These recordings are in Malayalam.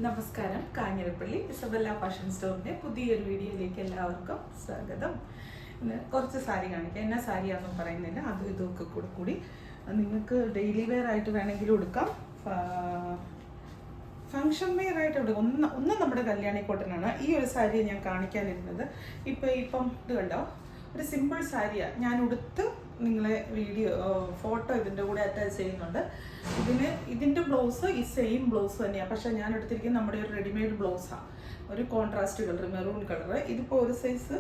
നമസ്കാരം. കാഞ്ഞിരപ്പള്ളി ഇസബെല്ല ഫാഷൻ സ്റ്റോറിൻ്റെ പുതിയൊരു വീഡിയോയിലേക്ക് എല്ലാവർക്കും സ്വാഗതം. ഇന്ന് കുറച്ച് സാരി കാണിക്കാം. എന്നാ സാരിയാണെന്നും പറയുന്നില്ല, അതും ഇതൊക്കെ കൂടി നിങ്ങൾക്ക് ഡെയിലി വെയർ ആയിട്ട് വേണമെങ്കിലും എടുക്കാം, ഫങ്ഷൻ വെയർ ആയിട്ട് എടുക്കാം. ഒന്ന് നമ്മുടെ കല്യാണി കോട്ടനാണ്. ഈ ഒരു സാരി ഞാൻ കാണിക്കാനിരുന്നത്. ഇപ്പം ഇത് കണ്ടോ, ഒരു സിമ്പിൾ സാരിയാണ് ഞാൻ ഉടുത്ത് നിങ്ങളെ ഫോട്ടോ ഇതിൻ്റെ കൂടെ അറ്റാച്ച് ചെയ്യുന്നുണ്ട്. ഇതിൻ്റെ ബ്ലൗസ് ഈ സെയിം ബ്ലൗസ് തന്നെയാണ്, പക്ഷേ ഞാൻ എടുത്തിരിക്കുന്നത് നമ്മുടെ ഒരു റെഡിമെയ്ഡ് ബ്ലൗസാണ്, ഒരു കോൺട്രാസ്റ്റ് കളർ, മെറൂൺ കളർ. ഇതിപ്പോൾ ഒരു സൈസ്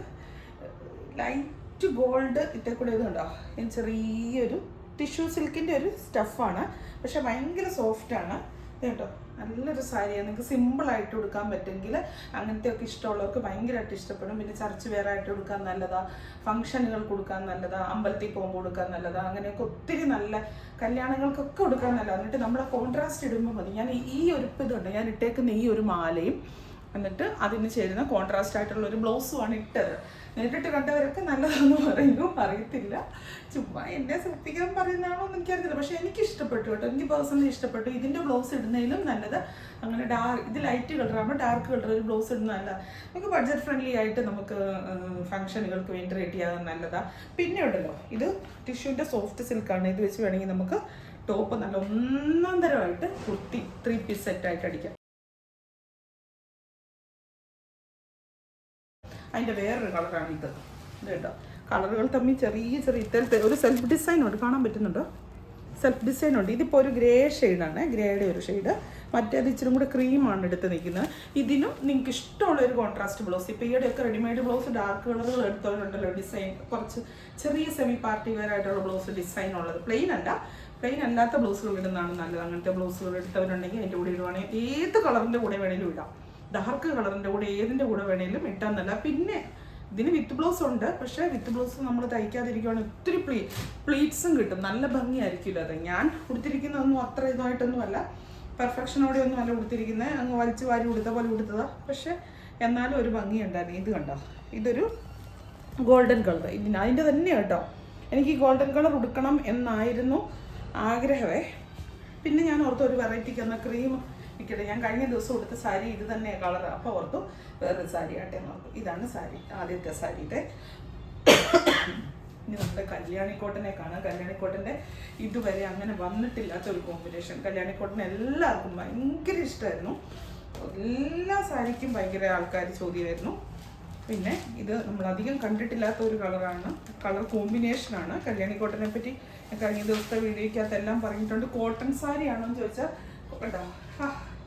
ലൈറ്റ് ഗോൾഡ് ഇത്തെ കൂടെ ഇത് കണ്ടോ, ചെറിയൊരു ടിഷ്യൂ സിൽക്കിൻ്റെ ഒരു സ്റ്റഫാണ്, പക്ഷെ ഭയങ്കര സോഫ്റ്റാണ് കേട്ടോ. നല്ലൊരു സാരിയാണ്. നിങ്ങൾക്ക് സിമ്പിളായിട്ട് കൊടുക്കാൻ പറ്റുമെങ്കിൽ അങ്ങനത്തെയൊക്കെ ഇഷ്ടമുള്ളവർക്ക് ഭയങ്കരമായിട്ട് ഇഷ്ടപ്പെടും. പിന്നെ ചർച്ച് വെയർ ആയിട്ട് കൊടുക്കാൻ നല്ലതാണ്, ഫംഗ്ഷനുകൾ കൊടുക്കാൻ നല്ലതാണ്, അമ്പലത്തിൽ പോകുമ്പോൾ കൊടുക്കാൻ നല്ലതാണ്, അങ്ങനെയൊക്കെ ഒത്തിരി നല്ല കല്യാണങ്ങൾക്കൊക്കെ കൊടുക്കാൻ നല്ലതാണ്. എന്നിട്ട് നമ്മളെ കോൺട്രാസ്റ്റ് ഇടുമ്പോൾ മതി. ഞാൻ ഈ ഒരു ഇതുണ്ട്, ഞാൻ ഇട്ടേക്കുന്ന ഈ ഒരു മാലയും എന്നിട്ട് അതിന് ചേരുന്ന കോൺട്രാസ്റ്റ് ആയിട്ടുള്ള ഒരു ബ്ലൗസുമാണ് ഇട്ടത്. നേരിട്ട് കണ്ടവരൊക്കെ നല്ലതാണെന്ന് പറയുന്നു, അറിയത്തില്ല, ചുമ്മാ എന്നെ ശ്രദ്ധിക്കാൻ പറയുന്നതാണോ എന്ന് എനിക്കറിയില്ല. പക്ഷേ എനിക്ക് ഇഷ്ടപ്പെട്ടു കേട്ടോ, എനിക്ക് പേഴ്സണലി ഇഷ്ടപ്പെട്ടു. ഇതിൻ്റെ ബ്ലൗസ് ഇടുന്നതിലും നല്ലത് അങ്ങനെ ഇത് ലൈറ്റ് കളറാകുമ്പോൾ ഡാർക്ക് കളർ ഒരു ബ്ലൗസ് ഇടുന്നതല്ല. നമുക്ക് ബഡ്ജറ്റ് ഫ്രണ്ട്ലി ആയിട്ട് നമുക്ക് ഫംഗ്ഷനുകൾക്ക് വേണ്ടി റെഡി ആകാൻ നല്ലതാണ്. പിന്നെ ഉണ്ടല്ലോ, ഇത് ടിഷ്യൂൻ്റെ സോഫ്റ്റ് സിൽക്കാണ്. ഇത് വെച്ച് വേണമെങ്കിൽ നമുക്ക് ടോപ്പ് നല്ല ഒന്നാം തരമായിട്ട് കുർത്തി 3 പീസ് സെറ്റായിട്ട് അടിക്കാം. അതിൻ്റെ വേറൊരു കളറാണ് ഇത് കേട്ടോ. കളറുകൾ തമ്മിൽ ചെറിയ ഇത്തരത്തിൽ ഒരു സെൽഫ് ഡിസൈൻ ഉണ്ട്, കാണാൻ പറ്റുന്നുണ്ടോ? സെൽഫ് ഡിസൈൻ ഉണ്ട്. ഇതിപ്പോൾ ഒരു ഗ്രേ ഷെയ്ഡാണ്, ഗ്രേയുടെ ഒരു ഷെയ്ഡ്. മറ്റേത് ഇച്ചിരി കൂടെ ക്രീമാണ് എടുത്ത് നിൽക്കുന്നത്. ഇതിനും നിങ്ങൾക്ക് ഇഷ്ടമുള്ളൊരു കോൺട്രാസ്റ്റ് ബ്ലൗസ്. ഇപ്പോൾ ഈയിടെയൊക്കെ റെഡിമെയ്ഡ് ബ്ലൗസ് ഡാർക്ക് കളറുകൾ എടുത്തവരുണ്ടല്ലോ, ഡിസൈൻ കുറച്ച് ചെറിയ സെമി പാർട്ടി വെയർ ആയിട്ടുള്ള ബ്ലൗസ് ഡിസൈൻ ഉള്ളത്. പ്ലെയിൻ അല്ലാത്ത ബ്ലൗസുകൾ ഇടുന്നതാണ് നല്ലത്. അങ്ങനത്തെ ബ്ലൗസുകൾ എടുത്തവരുണ്ടെങ്കിൽ അതിൻ്റെ കൂടെ ഇടുവാണെങ്കിൽ ഏത് കളറിൻ്റെ കൂടെ വേണമെങ്കിലും ഇടാം. ഡാർക്ക് കളറിൻ്റെ കൂടെ ഏതിൻ്റെ കൂടെ വേണമെങ്കിലും ഇട്ടാൽ നല്ല. പിന്നെ ഇതിന് വിത്ത് ബ്ലൗസ് ഉണ്ട്, പക്ഷേ വിത്ത് ബ്ലൗസ് നമ്മൾ തയ്ക്കാതിരിക്കുകയാണെങ്കിൽ ഒത്തിരി പ്ലീറ്റ്സും കിട്ടും, നല്ല ഭംഗിയായിരിക്കില്ല. അത് ഞാൻ കൊടുത്തിരിക്കുന്നതൊന്നും അത്ര ഇതായിട്ടൊന്നുമല്ല, പെർഫെക്ഷനോടെ ഒന്നും അല്ല കൊടുത്തിരിക്കുന്നത്, അങ്ങ് വലിച്ചു വാരി കൊടുത്ത പോലെ കൊടുത്തതാണ്. പക്ഷേ എന്നാലും ഒരു ഭംഗിയുണ്ടായിരുന്നു. ഇത് കണ്ടോ, ഇതൊരു ഗോൾഡൻ കളർ. അതിൻ്റെ തന്നെ കേട്ടോ, എനിക്ക് ഗോൾഡൻ കളർ ഉടുക്കണം എന്നായിരുന്നു ആഗ്രഹമേ. പിന്നെ ഞാൻ ഓർത്തു ഒരു വെറൈറ്റിക്ക് എന്നാൽ ക്രീം നിൽക്കട്ടെ, ഞാൻ കഴിഞ്ഞ ദിവസം കൊടുത്ത സാരി ഇത് തന്നെയാണ് കളർ. അപ്പോൾ ഓർത്തു വേറൊരു സാരി ആട്ടെ എന്ന് ഓർത്തു. ഇതാണ് സാരി, ആദ്യത്തെ സാരിയുടെ. ഇനി നമ്മുടെ കല്യാണിക്കോട്ടനെ കാണാം. കല്യാണിക്കോട്ടൻ്റെ ഇതുവരെ അങ്ങനെ വന്നിട്ടില്ലാത്തൊരു കോമ്പിനേഷൻ. കല്യാണിക്കോട്ടൻ എല്ലാവർക്കും ഭയങ്കര ഇഷ്ടമായിരുന്നു, എല്ലാ സാരിക്കും ഭയങ്കര ആൾക്കാർ ചോദ്യമായിരുന്നു. പിന്നെ ഇത് നമ്മളധികം കണ്ടിട്ടില്ലാത്ത ഒരു കളറാണ്, കളർ കോമ്പിനേഷനാണ്. കല്യാണിക്കോട്ടനെ പറ്റി കഴിഞ്ഞ ദിവസത്തെ വീഡിയോയ്ക്കകത്ത് എല്ലാം പറഞ്ഞിട്ടുണ്ട്. കോട്ടൺ സാരിയാണെന്ന് ചോദിച്ചാൽ കേട്ടോ,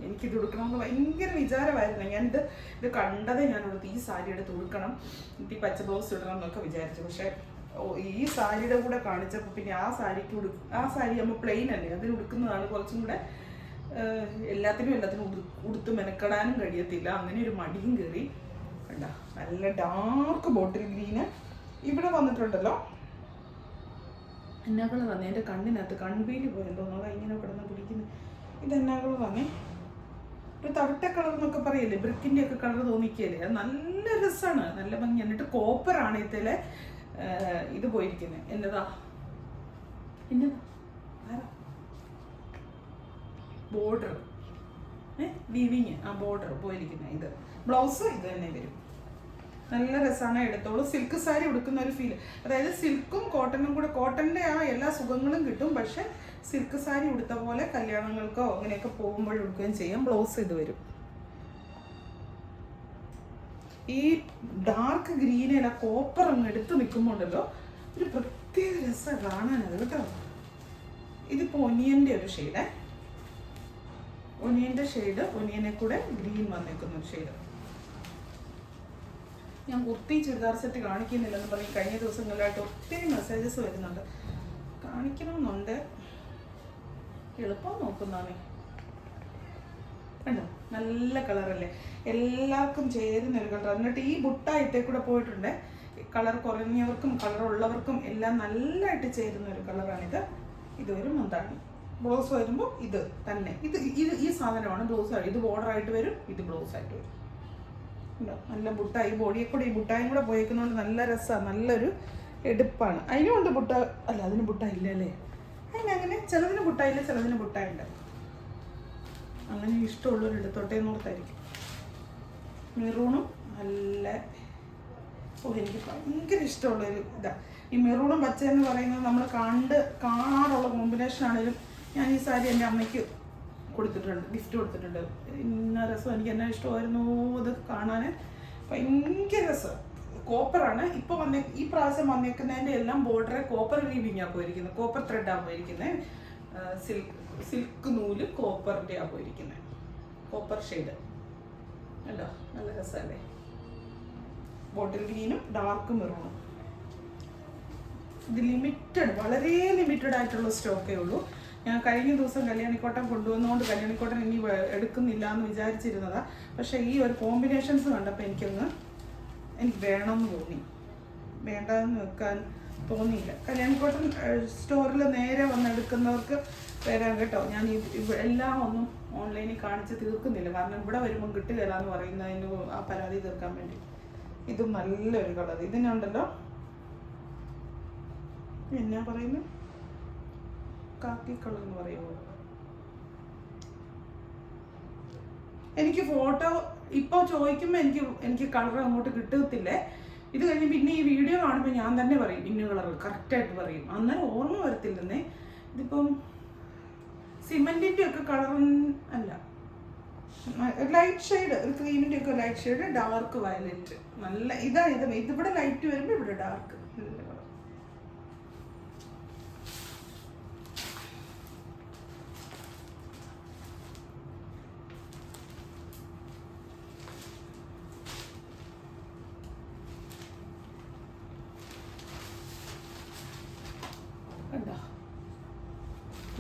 എനിക്കിത് ഉടുക്കണമെന്ന് ഭയങ്കര വിചാരമായിരുന്നു. ഇത് കണ്ടതേ ഞാൻ ഉടുത്ത് ഈ സാരി എടുത്ത് ഉടുക്കണം, എന്നിട്ട് ഈ പച്ച ബ്ലൗസ് ഇടണം എന്നൊക്കെ വിചാരിച്ചു. പക്ഷേ ഈ സാരിയുടെ കൂടെ കാണിച്ചപ്പോൾ പിന്നെ ആ സാരി ആകുമ്പോൾ പ്ലെയിൻ അല്ലേ, അതിന് ഉടുക്കുന്നതാണ് കുറച്ചും കൂടെ, എല്ലാത്തിനും ഉടുത്ത് മെനക്കെടാനും കഴിയത്തില്ല. അങ്ങനെ ഒരു മടിയും കയറി. കണ്ട നല്ല ഡാർക്ക് ബോട്ടിൽ ഗ്രീന് ഇവിടെ വന്നിട്ടുണ്ടല്ലോ. എന്നാ കളറാണ് എൻ്റെ കണ്ണിനകത്ത്, കൺപീലി പോയെന്ന് തോന്നുന്നു, ഇങ്ങനെ കിടന്ന് പിടിക്കുന്നത്. ഇതെന്നാ കളറാണേ, ഒരു തവിട്ട കളർ എന്നൊക്കെ പറയല്ലേ, ബ്രിക്കിൻ്റെ ഒക്കെ കളർ തോന്നിക്കല്ലേ. അത് നല്ല രസമാണ്, നല്ല ഭംഗി. എന്നിട്ട് കോപ്പറാണ് ഇതിലെ ഇത് പോയിരിക്കുന്നത്. എന്നതാ ബോർഡർ, വീവിങ്, ആ ബോർഡർ പോയിരിക്കുന്നത്. ഇത് ബ്ലൗസ് ഇത് തന്നെ വരും. നല്ല രസമാണ്, എടുത്തോളൂ. സിൽക്ക് സാരി ഉടുക്കുന്ന ഒരു ഫീൽ, അതായത് സിൽക്കും കോട്ടനും കൂടെ, കോട്ടൻ്റെ ആ എല്ലാ സുഖങ്ങളും കിട്ടും. പക്ഷെ സിൽക്ക് സാരി ഉടുത്ത പോലെ കല്യാണങ്ങൾക്കോ അങ്ങനെയൊക്കെ പോകുമ്പോൾ ഉടുക്കുകയും ചെയ്യാം. ബ്ലൗസ് ഇത് വരും. ഈ ഡാർക്ക് ഗ്രീനല്ല കോപ്പർ അങ്ങ് എടുത്ത് നിൽക്കുമ്പോണ്ടല്ലോ ഒരു പ്രത്യേക രസം കാണാനത് കേട്ടോ. ഇതിപ്പോൾ ഒനിയൻ്റെ ഒരു ഷെയ്ഡേ, ഒനിയൻ്റെ ഷെയ്ഡ്, ഒനിയനെ കൂടെ ഗ്രീൻ വന്നേക്കുന്ന ഒരു ഷെയ്ഡ്. ഞാൻ കുർത്തി ചുരിദാർ സെറ്റ് കാണിക്കുന്നില്ലെന്ന് പറഞ്ഞ് കഴിഞ്ഞ ദിവസങ്ങളിലായിട്ട് ഒത്തിരി മെസ്സേജസ് വരുന്നുണ്ട്. കാണിക്കണമെന്നുണ്ട്, എളുപ്പം നോക്കുന്നതാണ്. കണ്ടോ, നല്ല കളറല്ലേ, എല്ലാവർക്കും ചേരുന്ന ഒരു കളർ. എന്നിട്ട് ഈ ബുട്ടായിട്ടേ കൂടെ പോയിട്ടുണ്ട്. കളർ കുറഞ്ഞവർക്കും കളർ ഉള്ളവർക്കും എല്ലാം നല്ലതായിട്ട് ചേരുന്ന ഒരു കളറാണിത്. ഇത് ഒരു മുന്താണി. ബ്ലൗസ് വരുമ്പോൾ ഇത് തന്നെ, ഈ സാധനമാണ് ബ്ലൗസ്. ഇത് ബോർഡറായിട്ട് വരും, ഇത് ബ്ലൗസായിട്ട് വരും. നല്ല ബുട്ടായി, ബോഡിയെ കൂടെ ഈ ബുട്ടായും കൂടെ പോയേക്കുന്നതുകൊണ്ട് നല്ല രസമാണ്, നല്ലൊരു എടുപ്പാണ്. അതിനുമുണ്ട് ബുട്ട, അല്ല അതിന് ബുട്ട ഇല്ല അല്ലേ, അതിനങ്ങനെ ചിലതിന് ബുട്ടായില്ല, ചിലതിന് ബുട്ടായുണ്ട്. അങ്ങനെ ഇഷ്ടമുള്ളവർ എടുത്തോട്ടെ എന്നോർത്തായിരിക്കും. മെറൂണും നല്ല എനിക്ക് ഭയങ്കര ഇഷ്ടമുള്ളൊരു ഇതാണ് ഈ മെറൂണും പച്ച എന്ന് പറയുന്നത്. നമ്മൾ കാണാറുള്ള കോമ്പിനേഷൻ ആണെങ്കിലും ഞാൻ ഈ സാരി എൻ്റെ അമ്മയ്ക്ക് കൊടുത്തിട്ടുണ്ട്, ഗിഫ്റ്റ് കൊടുത്തിട്ടുണ്ട്. ഇന്ന രസം, എനിക്ക് എന്നാ ഇഷ്ടമായിരുന്നു അത് കാണാൻ, ഭയങ്കര രസം. കോപ്പറാണ് ഇപ്പോൾ ഈ പ്രാവശ്യം വന്നേക്കുന്നതിൻ്റെ എല്ലാം ബോർഡറെ കോപ്പർ വീവിങ്ങാണ് പോയിരിക്കുന്നത്, കോപ്പർ ത്രെഡാണ് പോയിരിക്കുന്നത്. സിൽക്ക് നൂല് കോപ്പറിൻ്റെ ആണ് പോയിരിക്കുന്നത്, കോപ്പർ ഷെയ്ഡ് അല്ലോ, നല്ല രസമല്ലേ. ബോട്ടിൽ ഗ്രീനും ഡാർക്ക് മെറൂണും. ഇത് ലിമിറ്റഡ്, വളരെ ലിമിറ്റഡ് ആയിട്ടുള്ള സ്റ്റോക്കേ ഉള്ളൂ. ഞാൻ കഴിഞ്ഞ ദിവസം കല്യാണിക്കോട്ടൻ കൊണ്ടുവന്നുകൊണ്ട് കല്യാണിക്കോട്ടൻ ഇനി എടുക്കുന്നില്ല എന്ന് വിചാരിച്ചിരുന്നതാണ്. പക്ഷേ ഈ ഒരു കോമ്പിനേഷൻസ് കണ്ടപ്പോൾ എനിക്ക് വേണമെന്ന് തോന്നി, വേണ്ടെന്ന് വെക്കാൻ തോന്നിയില്ല. കല്യാണിക്കോട്ടൻ സ്റ്റോറിൽ നേരെ വന്നെടുക്കുന്നവർക്ക് വരാം കേട്ടോ. ഞാൻ എല്ലാം ഒന്നും ഓൺലൈനിൽ കാണിച്ച് തീർക്കുന്നില്ല, കാരണം ഇവിടെ വരുമ്പം കിട്ടുകയില്ല എന്ന് പറയുന്നതിന് ആ പരാതി തീർക്കാൻ വേണ്ടി. ഇതും നല്ലൊരു കളർ. ഇതിനുണ്ടല്ലോ എന്നാ പറയുന്നത്, കാക്കി കളർ എന്ന് പറയുമോ. എനിക്ക് ഫോട്ടോ ഇപ്പോൾ ചോദിക്കുമ്പോൾ എനിക്ക് കളർ അങ്ങോട്ട് കിട്ടത്തില്ലേ. ഇത് കഴിഞ്ഞ് പിന്നെ ഈ വീഡിയോ കാണുമ്പോൾ ഞാൻ തന്നെ പറയും ഇന്ന കളർ കറക്റ്റായിട്ട് പറയും, അന്നേരം ഓർമ്മ വരത്തില്ലെന്നേ. ഇതിപ്പം സിമെന്റിന്റെ ഒക്കെ കളർ അല്ല, ലൈറ്റ് ഷെയ്ഡ്, ക്രീമിന്റെ ഒക്കെ ലൈറ്റ് ഷെയ്ഡ്, ഡാർക്ക് വയലറ്റ്. നല്ല ഇതിവിടെ ലൈറ്റ് വരുമ്പോൾ ഇവിടെ ഡാർക്ക്.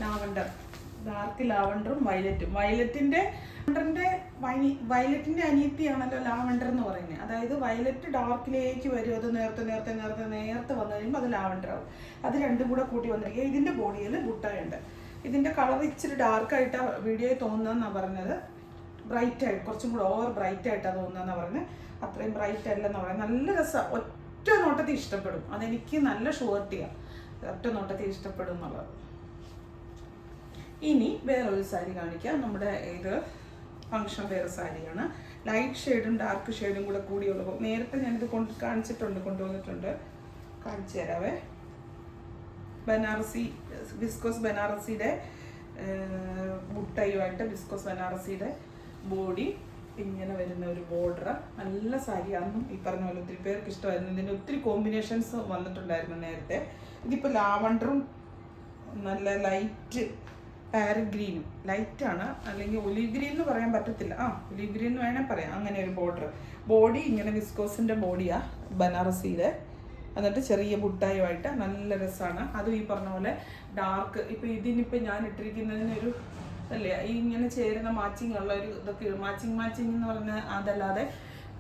ലാവണ്ടർ, ഡാർക്ക് ലാവണ്ടറും വയലറ്റും. വയലറ്റിന്റെ അനിയത്തിയാണല്ലോ ലാവണ്ടർ എന്ന് പറയുന്നത്. അതായത് വയലറ്റ് ഡാർക്കിലേക്ക് വരും, അത് നേരത്തെ വന്നു കഴിയുമ്പോൾ അത് ലാവണ്ടർ ആവും. അത് രണ്ടും കൂടെ കൂട്ടി വന്നിരിക്കുക. ഇതിന്റെ ബോഡിയിൽ ബുട്ടായുണ്ട്. ഇതിന്റെ കളർ ഇച്ചിരി ഡാർക്കായിട്ടാണ് വീഡിയോയിൽ തോന്നുന്നതെന്നാണ് പറഞ്ഞത്. ബ്രൈറ്റായിട്ട്, കുറച്ചും കൂടെ ഓവർ ബ്രൈറ്റായിട്ടാണ് തോന്നുന്നതെന്നാണ് പറഞ്ഞത്. അത്രയും ബ്രൈറ്റ് അല്ലെന്ന് പറയുന്നത്. നല്ല രസം, ഒറ്റ നോട്ടത്തിൽ ഇഷ്ടപ്പെടും. അതെനിക്ക് നല്ല ഷുവർട്ടിയാണ്, ഒറ്റ നോട്ടത്തിൽ ഇഷ്ടപ്പെടും എന്നുള്ളത്. ഇനി വേറൊരു സാരി കാണിക്കാം. നമ്മുടെ ഇത് ഫങ്ഷൻ വെയർ സാരിയാണ്. ലൈറ്റ് ഷെയ്ഡും ഡാർക്ക് ഷെയ്ഡും കൂടെ കൂടിയുള്ളൂ. നേരത്തെ ഞാനിത് കൊണ്ടുവന്നിട്ടുണ്ട്, കാണിച്ചു തരാവേ. ബനാറസി, വിസ്കോസ് ബനാറസിയുടെ ബുട്ടയുമായിട്ട് വിസ്കോസ് ബനാറസിയുടെ ബോഡി ഇങ്ങനെ വരുന്ന ഒരു ബോർഡർ. നല്ല സാരിയാണെന്നും ഈ പറഞ്ഞ പോലെ ഒത്തിരി പേർക്ക് ഇഷ്ടമായിരുന്നു. ഇതിൻ്റെ ഒത്തിരി കോമ്പിനേഷൻസ് വന്നിട്ടുണ്ടായിരുന്നു നേരത്തെ. ഇതിപ്പോൾ ലാവണ്ടറും നല്ല ലൈറ്റ് പാരറ്റ് ഗ്രീനും, ലൈറ്റാണ്, അല്ലെങ്കിൽ ഒലിവ് ഗ്രീൻ എന്ന് പറയാൻ പറ്റത്തില്ല, ഒലിവ് ഗ്രീൻ എന്ന് വേണേൽ പറയാം. അങ്ങനെ ഒരു ബോഡി ഇങ്ങനെ വിസ്കോസിൻ്റെ ബോഡിയാണ് ബനാറസിയുടെ. എന്നിട്ട് ചെറിയ ബുട്ടായുമായിട്ട് നല്ല രസമാണ്. അതും ഈ പറഞ്ഞ പോലെ ഡാർക്ക്. ഇപ്പോൾ ഇതിനിപ്പോൾ ഞാൻ ഇട്ടിരിക്കുന്നതിനൊരു അല്ലേ ഈ ഇങ്ങനെ ചേരുന്ന മാച്ചിങ് ഉള്ള ഒരു ഇതൊക്കെ മാച്ചിങ് എന്ന് പറഞ്ഞാൽ അതല്ലാതെ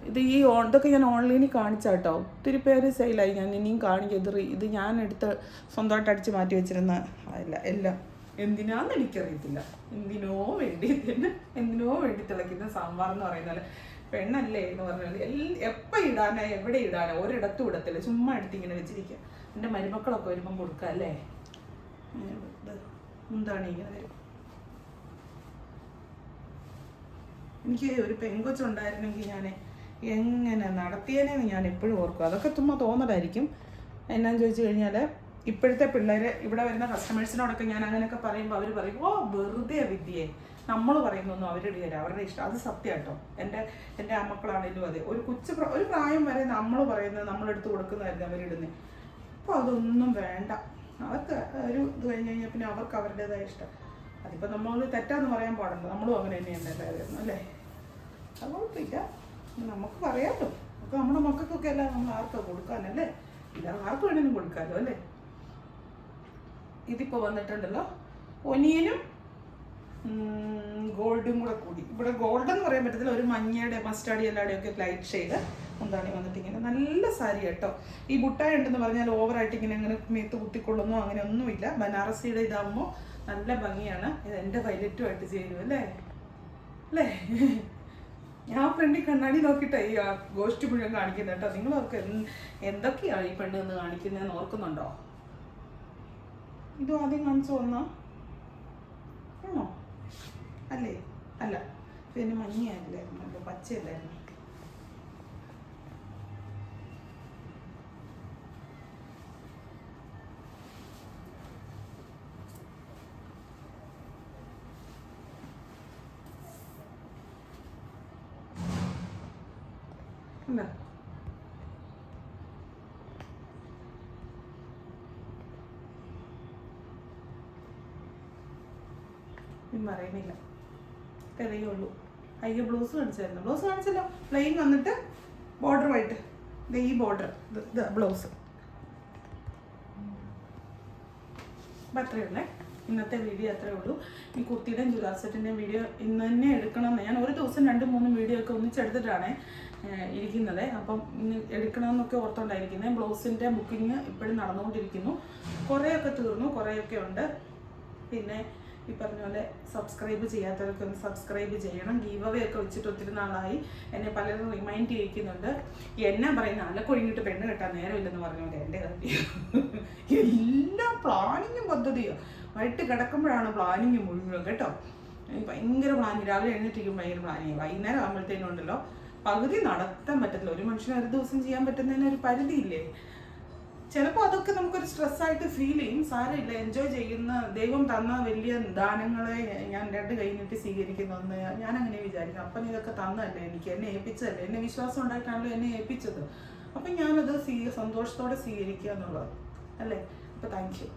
ഇതൊക്കെ ഞാൻ ഓൺലൈനിൽ കാണിച്ചാട്ടോ. ഒത്തിരി പേര് സെയിലായി. ഞാൻ ഇനിയും കാണിക്കും. ഇത് ഞാൻ എടുത്ത് സ്വന്തമായിട്ട് അടിച്ച് മാറ്റി വെച്ചിരുന്ന എല്ലാം എന്തിനാന്ന് എനിക്കറിയത്തില്ല. എന്തിനോ വേണ്ടി തിളയ്ക്കുന്ന സാമ്പാർ എന്ന് പറയുന്ന പോലെ. പെണ്ണല്ലേ എന്ന് പറഞ്ഞാൽ എപ്പോൾ ഇടാനോ എവിടെ ഇടാനോ ഒരിടത്തും ഇടത്തില്ല, ചുമ്മാ എടുത്തിങ്ങനെ വെച്ചിരിക്കുക. എൻ്റെ മരുമക്കളൊക്കെ വരുമ്പം കൊടുക്കുക അല്ലേ. എന്താണ് ഇങ്ങനെ വരും. എനിക്ക് ഒരു പെങ്കൊച്ചുണ്ടായിരുന്നെങ്കിൽ ഞാൻ എങ്ങനെ നടത്തിയേനെന്ന് ഞാൻ എപ്പോഴും ഓർക്കും. അതൊക്കെ ചുമ്മാ തോന്നലായിരിക്കും. എന്നാന്ന് ചോദിച്ചു കഴിഞ്ഞാൽ ഇപ്പോഴത്തെ പിള്ളേർ ഇവിടെ വരുന്ന കസ്റ്റമേഴ്സിനോടൊക്കെ ഞാൻ അങ്ങനെയൊക്കെ പറയുമ്പോൾ അവർ പറയും, ഓ വെറുതെ വിദ്യയെ, നമ്മൾ പറയുന്നൊന്നും അവരിടുകയില്ല, അവരുടെ ഇഷ്ടം. അത് സത്യം കേട്ടോ. എൻ്റെ അമ്മക്കളാണെങ്കിലും അതെ, ഒരു പ്രായം വരെ നമ്മൾ പറയുന്നത് നമ്മളെടുത്ത് കൊടുക്കുന്നതായിരുന്നു അവരിടുന്നത്. അപ്പോൾ അതൊന്നും വേണ്ട. അവർക്ക് ഒരു ഇത് കഴിഞ്ഞ് കഴിഞ്ഞാൽ പിന്നെ അവർക്ക് അവരുടേതായ ഇഷ്ടം. അതിപ്പോൾ നമ്മൾ തെറ്റാന്ന് പറയാൻ പാടുണ്ടോ, നമ്മളും അങ്ങനെ തന്നെയാണ് എല്ലാവരും അല്ലേ. അത് കുഴപ്പമില്ല, നമുക്ക് പറയാമല്ലോ. അപ്പോൾ നമ്മുടെ മക്കൾക്കൊക്കെ എല്ലാം നമ്മൾ ആർക്കാണ് കൊടുക്കാനല്ലേ, ഇല്ല ആർക്ക് വേണമെങ്കിലും കൊടുക്കാമല്ലോ അല്ലേ. ഇതിപ്പോൾ വന്നിട്ടുണ്ടല്ലോ ഒനിയനും ഗോൾഡും കൂടെ കൂടി. ഇവിടെ ഗോൾഡ് എന്ന് പറയാൻ പറ്റത്തില്ല, ഒരു മഞ്ഞയുടെ മസ്റ്റാർഡ് എല്ലാടെയും ഒക്കെ ലൈറ്റ് ഷെയ്ഡ് എന്താണ് വന്നിട്ട് ഇങ്ങനെ നല്ല സാരി കേട്ടോ. ഈ ബുട്ടായ ഉണ്ടെന്ന് പറഞ്ഞാൽ ഓവറായിട്ട് അങ്ങനെ മേത്ത് കുത്തിക്കൊള്ളുന്നോ അങ്ങനെ ഒന്നുമില്ല. ബനാറസിയുടെ ഇതാകുമ്പോൾ നല്ല ഭംഗിയാണ്. ഇത് എൻ്റെ വയലറ്റുമായിട്ട് ചേരും അല്ലേ. ഞാൻ ഫ്രണ്ടിൽ കണ്ണാടി നോക്കിയിട്ടേ ഈ ഗോഷ്ടി മുഴുവൻ കാണിക്കുന്നത് കേട്ടോ. നിങ്ങളൊക്കെ എന്തൊക്കെയാണ് ഈ പെണ്ണ് നിന്ന് കാണിക്കുന്നതെന്ന് ഓർക്കുന്നുണ്ടോ? ഇതും ആദ്യം കാണിച്ചു വന്നോ ആണോ അല്ലേ? അല്ല പിന്നെ മഞ്ഞയല്ലായിരുന്നു, അല്ല പച്ചയല്ലായിരുന്നു. എന്താ പറയുന്നില്ല, തെളിയുള്ളൂ. അയ്യോ ബ്ലൗസ് കാണിച്ചായിരുന്നു, ബ്ലൗസ് കാണിച്ചല്ലോ. പ്ലെയിൻ വന്നിട്ട് ബോർഡറുമായിട്ട് ഈ ബോർഡർ, ഇത് ബ്ലൗസ്. അപ്പം അത്രയേ ഉള്ളേ ഇന്നത്തെ വീഡിയോ, അത്രയേ ഉള്ളൂ. ഈ കുർത്തിയുടെയും ചുരിദാർ സെറ്റിൻ്റെയും വീഡിയോ ഇന്ന് തന്നെ എടുക്കണമെന്ന് ഞാൻ ഒരു ദിവസം 2-3 വീഡിയോ ഒക്കെ ഒന്നിച്ചെടുത്തിട്ടാണ് ഇരിക്കുന്നത്. അപ്പം ഇന്ന് എടുക്കണമെന്നൊക്കെ ഓർത്തുകൊണ്ടായിരിക്കുന്നത്. ബ്ലൗസിൻ്റെ ബുക്കിംഗ് ഇപ്പോഴും നടന്നുകൊണ്ടിരിക്കുന്നു. കുറേയൊക്കെ തീർന്നു, കുറേയൊക്കെ ഉണ്ട്. പിന്നെ ഈ പറഞ്ഞ പോലെ സബ്സ്ക്രൈബ് ചെയ്യാത്തവരൊക്കെ ഒന്ന് സബ്സ്ക്രൈബ് ചെയ്യണം. ഗീവ് അവേ ഒക്കെ വെച്ചിട്ട് ഒത്തിരി നാളായി. എന്നെ പലരും റിമൈൻഡ് ചെയ്യിക്കുന്നുണ്ട്. എന്നാ പറയുന്ന അലക്കൊഴിഞ്ഞിട്ട് പെണ്ണ് കെട്ടാൻ നേരമില്ലെന്ന് പറഞ്ഞുകൊണ്ട് എൻ്റെ കാര്യം എല്ലാ പ്ലാനിങ്ങും പദ്ധതിയാണ്. വൈകിട്ട് കിടക്കുമ്പോഴാണ് പ്ലാനിങ് മുഴുവൻ കേട്ടോ. ഭയങ്കര പ്ലാനിങ്. രാവിലെ എഴുന്നേറ്റിരിക്കും ഭയങ്കര പ്ലാനിങ്. വൈകുന്നേരം ആകുമ്പോഴത്തേനും ഉണ്ടല്ലോ പകുതി നടത്താൻ പറ്റത്തില്ല. ഒരു മനുഷ്യന് ഒരു ദിവസം ചെയ്യാൻ പറ്റുന്നതിന് ഒരു പരിധിയില്ലേ. ചിലപ്പോൾ അതൊക്കെ നമുക്കൊരു സ്ട്രെസ്സായിട്ട് ഫീൽ ചെയ്യും. സാരമില്ല, എൻജോയ് ചെയ്യുന്ന ദൈവം തന്ന വലിയ ദാനങ്ങളെ ഞാൻ 2 കൈ നീട്ടി സ്വീകരിക്കുന്നെന്ന് ഞാൻ അങ്ങനെ വിചാരിക്കും. അപ്പം ഇതൊക്കെ തന്നല്ലേ എനിക്ക്, എന്നെ ഏൽപ്പിച്ചതല്ലേ, എന്നെ വിശ്വാസം ഉണ്ടായിട്ടാണല്ലോ എന്നെ ഏൽപ്പിച്ചത്. അപ്പം ഞാനത് സന്തോഷത്തോടെ സ്വീകരിക്കുക എന്നുള്ളത് അല്ലേ. അപ്പോൾ താങ്ക് യു.